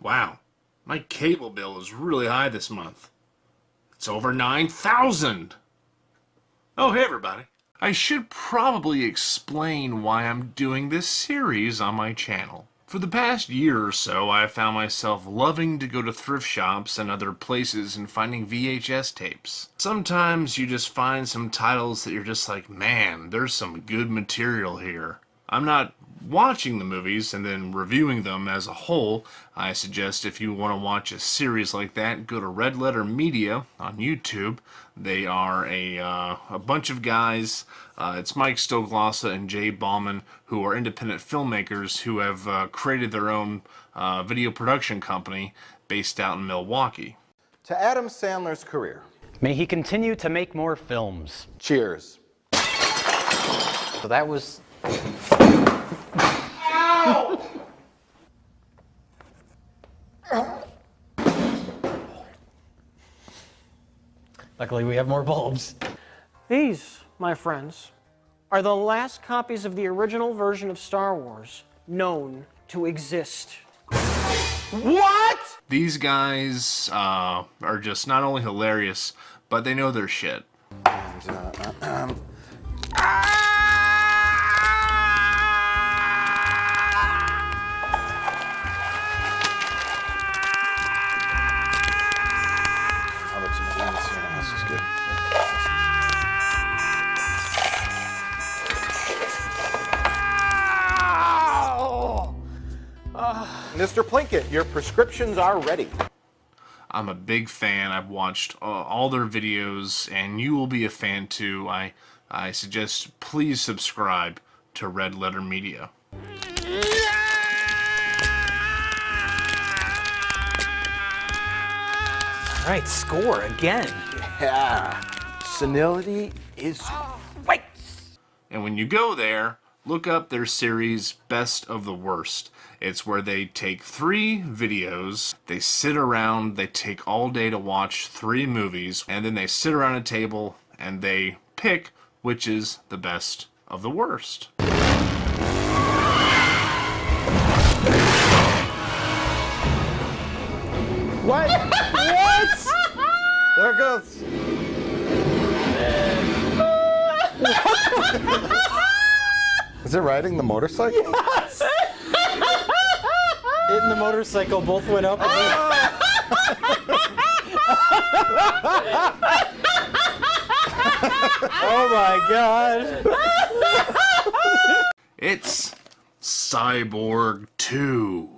Wow, my cable bill is really high this month. It's over $9,000. Oh, hey everybody. I should probably explain why I'm doing this series on my channel. For the past year or so, I have found myself loving to go to thrift shops and other places and finding VHS tapes. Sometimes you just find some titles that you're just like, man, there's some good material here. I'm not watching the movies and then reviewing them as a whole. I suggest if you want to watch a series like that, go to Red Letter Media on YouTube. They are a bunch of guys. It's Mike Stoglossa and Jay Ballman, who are independent filmmakers who have created their own video production company based out in Milwaukee. To Adam Sandler's career. May he continue to make more films. Cheers. So that was... Luckily, we have more bulbs. These, my friends, are the last copies of the original version of Star Wars known to exist. What? These guys are just not only hilarious, but they know their shit. This is good. Mr. Plinkett, your prescriptions are ready. I'm a big fan. I've watched all their videos, and you will be a fan too. I suggest please subscribe to Red Letter Media. All right, score again. Yeah. Senility is right. And when you go there, look up their series Best of the Worst. It's where they take 3 videos, they sit around, they take all day to watch 3 movies, and then they sit around a table and they pick which is the best of the worst. What? What? There it goes. Is it riding the motorcycle? Yes! It and the motorcycle both went up. Oh my god. It's Cyborg 2.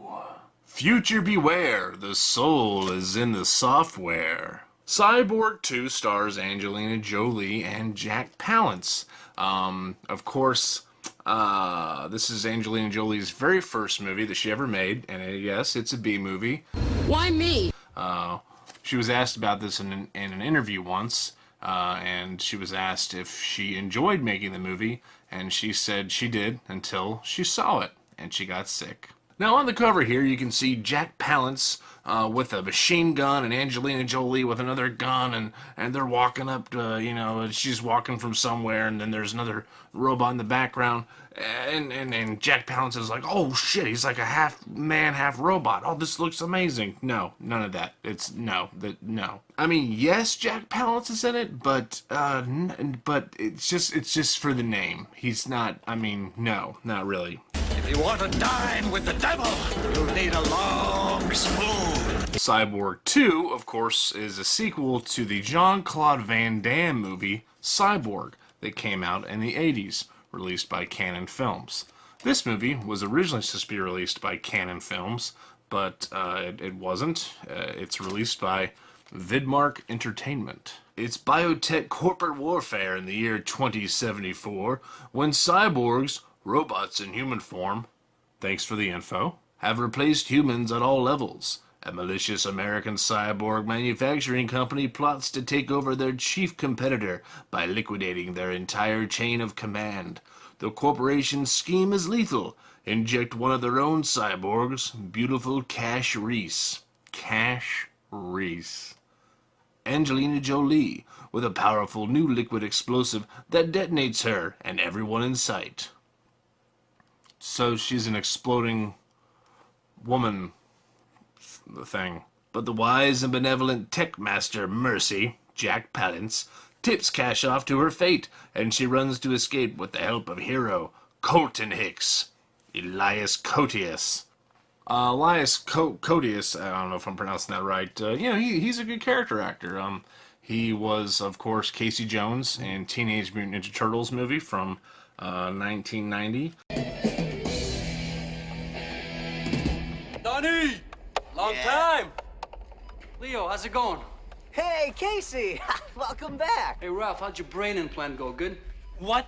Future beware, the soul is in the software. Cyborg 2 stars Angelina Jolie and Jack Palance. Of course, this is Angelina Jolie's very first movie that she ever made, and yes, it's a B movie. Why me? She was asked about this in an interview once, and she was asked if she enjoyed making the movie, and she said she did until she saw it, and she got sick. Now on the cover here you can see Jack Palance with a machine gun and Angelina Jolie with another gun, and they're walking up to, she's walking from somewhere, and then there's another robot in the background, and Jack Palance is like, oh shit, he's like a half man, half robot. Oh, this looks amazing. No, none of that. No. I mean, yes, Jack Palance is in it, but it's just for the name. He's not, no, not really. If you want to dine with the devil, you'll need a long spoon. Cyborg 2, of course, is a sequel to the Jean-Claude Van Damme movie Cyborg that came out in the 80s, released by Cannon Films. This movie was originally supposed to be released by Cannon Films, but it wasn't. It's released by Vidmark Entertainment. It's biotech corporate warfare in the year 2074 when cyborgs Robots in human form, thanks for the info, have replaced humans at all levels. A malicious American cyborg manufacturing company plots to take over their chief competitor by liquidating their entire chain of command. The corporation's scheme is lethal. Inject one of their own cyborgs, beautiful Cash Reese. Cash Reese. Angelina Jolie, with a powerful new liquid explosive that detonates her and everyone in sight. So she's an exploding woman thing. But the wise and benevolent tech master Mercy, Jack Palance, tips Cash off to her fate, and she runs to escape with the help of hero Colton Hicks, Elias Koteas. Koteas, I don't know if I'm pronouncing that right. He's a good character actor. He was, of course, Casey Jones in Teenage Mutant Ninja Turtles movie from 1990. Donnie! Long time! Leo, how's it going? Hey, Casey! Welcome back! Hey, Ralph, how'd your brain implant go? Good? What?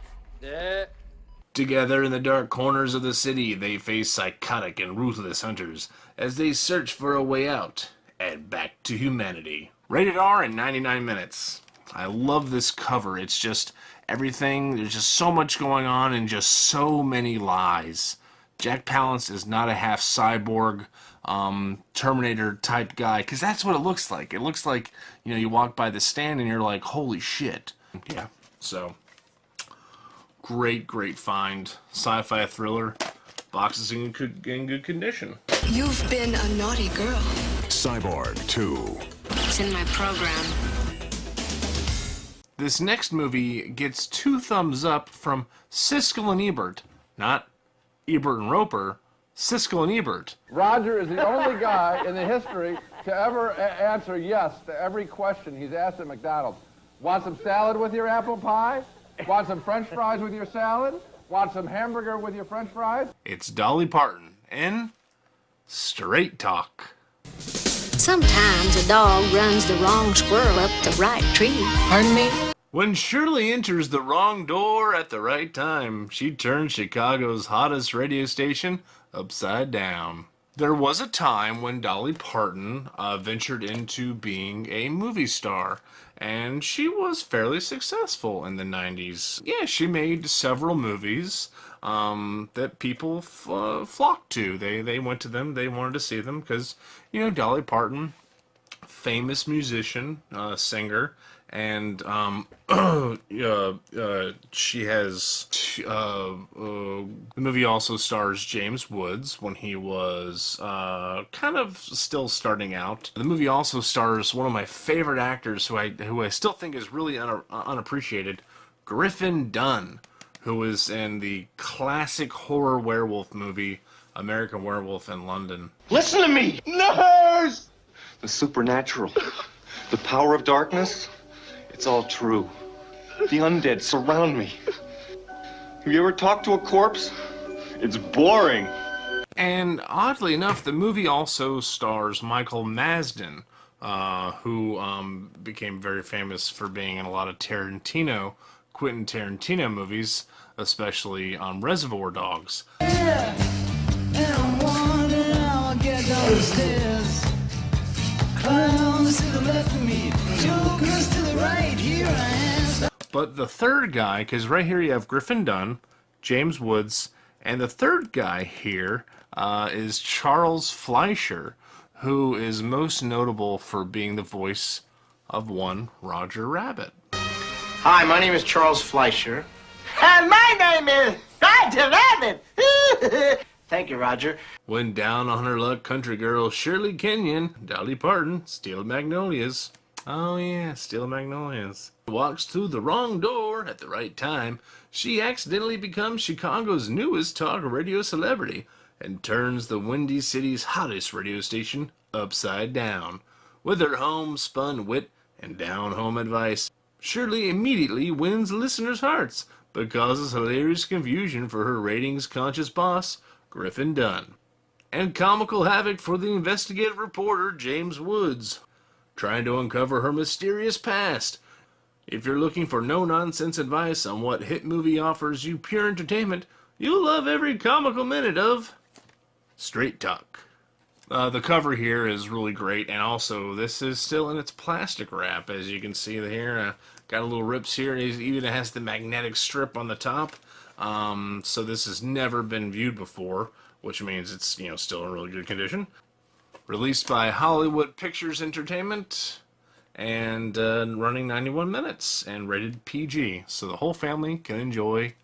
Together in the dark corners of the city, they face psychotic and ruthless hunters as they search for a way out and back to humanity. Rated R in 99 minutes. I love this cover. It's just everything. There's just so much going on and just so many lies. Jack Palance is not a half cyborg, Terminator type guy, because that's what it looks like. It looks like, you walk by the stand and you're like, holy shit. Yeah, so great find. Sci-fi thriller. Box is in good condition. You've been a naughty girl. Cyborg 2. It's in my program. This next movie gets 2 thumbs up from Siskel and Ebert. Not Ebert and Roper, Siskel and Ebert. Roger is the only guy in the history to ever answer yes to every question he's asked at McDonald's. Want some salad with your apple pie? Want some French fries with your salad? Want some hamburger with your French fries? It's Dolly Parton in Straight Talk. Sometimes a dog runs the wrong squirrel up the right tree. Pardon me? When Shirley enters the wrong door at the right time, she turns Chicago's hottest radio station upside down. There was a time when Dolly Parton ventured into being a movie star, and she was fairly successful in the 90s. Yeah, she made several movies that people flocked to. They went to them, they wanted to see them, because, Dolly Parton, famous musician, singer, and she has the movie also stars James Woods when he was kind of still starting out. The movie also stars one of my favorite actors who I still think is really unappreciated, Griffin Dunne, who was in the classic horror werewolf movie American Werewolf in London. Listen to me! Nurse! The supernatural, the power of darkness, it's all true. The undead surround me. Have you ever talked to a corpse? It's boring. And oddly enough, the movie also stars Michael Marsden, who became very famous for being in a lot of Quentin Tarantino movies, especially on Reservoir Dogs. But the third guy, because right here you have Griffin Dunne, James Woods, and the third guy here is Charles Fleischer, who is most notable for being the voice of one Roger Rabbit. Hi, my name is Charles Fleischer. And my name is Roger Rabbit. Thank you, Roger. When down on her luck, country girl Shirley Kenyon, Dolly Parton, Steel Magnolias. Oh yeah, Steel Magnolias. Walks through the wrong door at the right time, she accidentally becomes Chicago's newest talk radio celebrity and turns the Windy City's hottest radio station upside down. With her homespun wit and down-home advice, Shirley immediately wins listeners' hearts, but causes hilarious confusion for her ratings-conscious boss, Griffin Dunne, and comical havoc for the investigative reporter, James Woods, trying to uncover her mysterious past. If you're looking for no-nonsense advice on what hit movie offers you pure entertainment, You'll love every comical minute of Straight Talk. The cover here is really great, and also this is still in its plastic wrap, as you can see here. Got a little rips here, and it even has the magnetic strip on the top. So this has never been viewed before, which means it's still in really good condition. Released by Hollywood Pictures Entertainment, and running 91 minutes, and rated PG, so the whole family can enjoy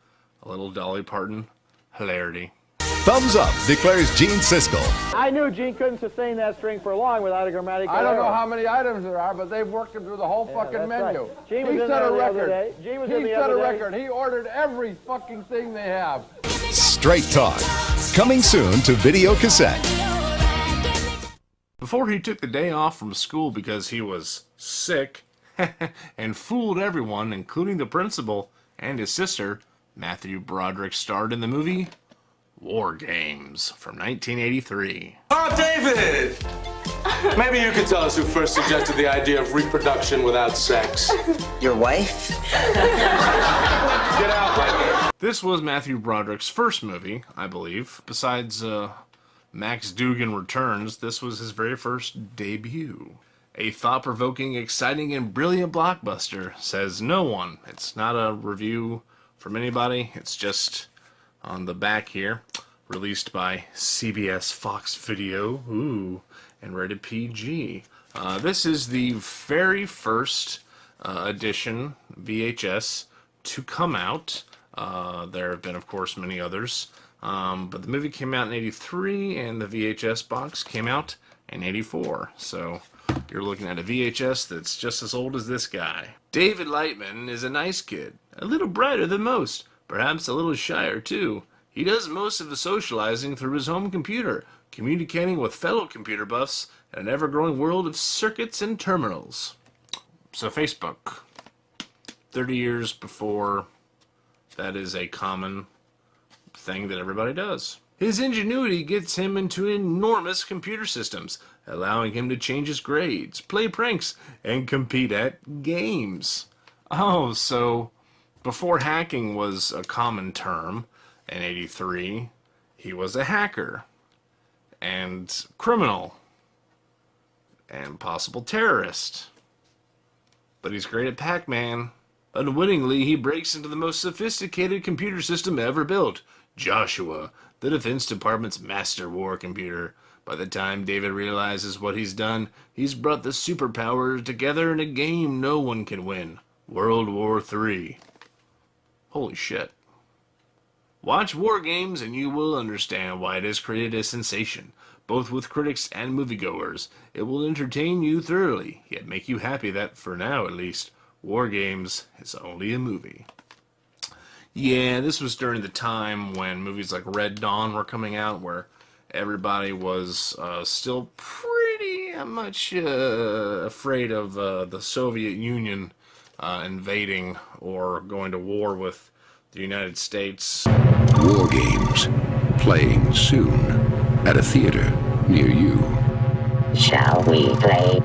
a little Dolly Parton hilarity. Thumbs up declares Gene Siskel. I knew Gene couldn't sustain that string for long without a grammatical I don't error. know how many items there are, but they've worked him through the whole fucking menu. Right. Gene was He in set there a the other record. day. Gene was He in the set other a day. record. He ordered every fucking thing they have. Straight Talk. Coming soon to video cassette. Before he took the day off from school because he was sick and fooled everyone, including the principal and his sister, Matthew Broderick starred in the movie War Games from 1983. Oh, David! Maybe you could tell us who first suggested the idea of reproduction without sex. Your wife? Get out, Mikey. This was Matthew Broderick's first movie, I believe. Besides Max Dugan Returns, this was his very first debut. A thought-provoking, exciting, and brilliant blockbuster, says no one. It's not a review from anybody. It's just on the back here. Released by CBS Fox Video. Ooh. And rated PG. This is the very first edition VHS to come out. There have been, of course, many others. But the movie came out in 83, and the VHS box came out in 84. So you're looking at a VHS that's just as old as this guy. David Lightman is a nice kid, a little brighter than most, perhaps a little shyer too. He does most of the socializing through his home computer, communicating with fellow computer buffs in an ever-growing world of circuits and terminals. So Facebook, 30 years before that is a common thing that everybody does. His ingenuity gets him into enormous computer systems, allowing him to change his grades, play pranks, and compete at games. Oh, so before hacking was a common term in 83, he was a hacker and criminal and possible terrorist. But he's great at Pac-Man. Unwittingly, he breaks into the most sophisticated computer system ever built, Joshua, the Defense Department's master war computer. By the time David realizes what he's done, he's brought the superpowers together in a game no one can win. World War III. Holy shit. Watch War Games and you will understand why it has created a sensation, both with critics and moviegoers. It will entertain you thoroughly, yet make you happy that, for now at least, War Games is only a movie. Yeah, this was during the time when movies like Red Dawn were coming out, where everybody was still pretty much afraid of the Soviet Union invading or going to war with the United States. War Games, playing soon at a theater near you. Shall we play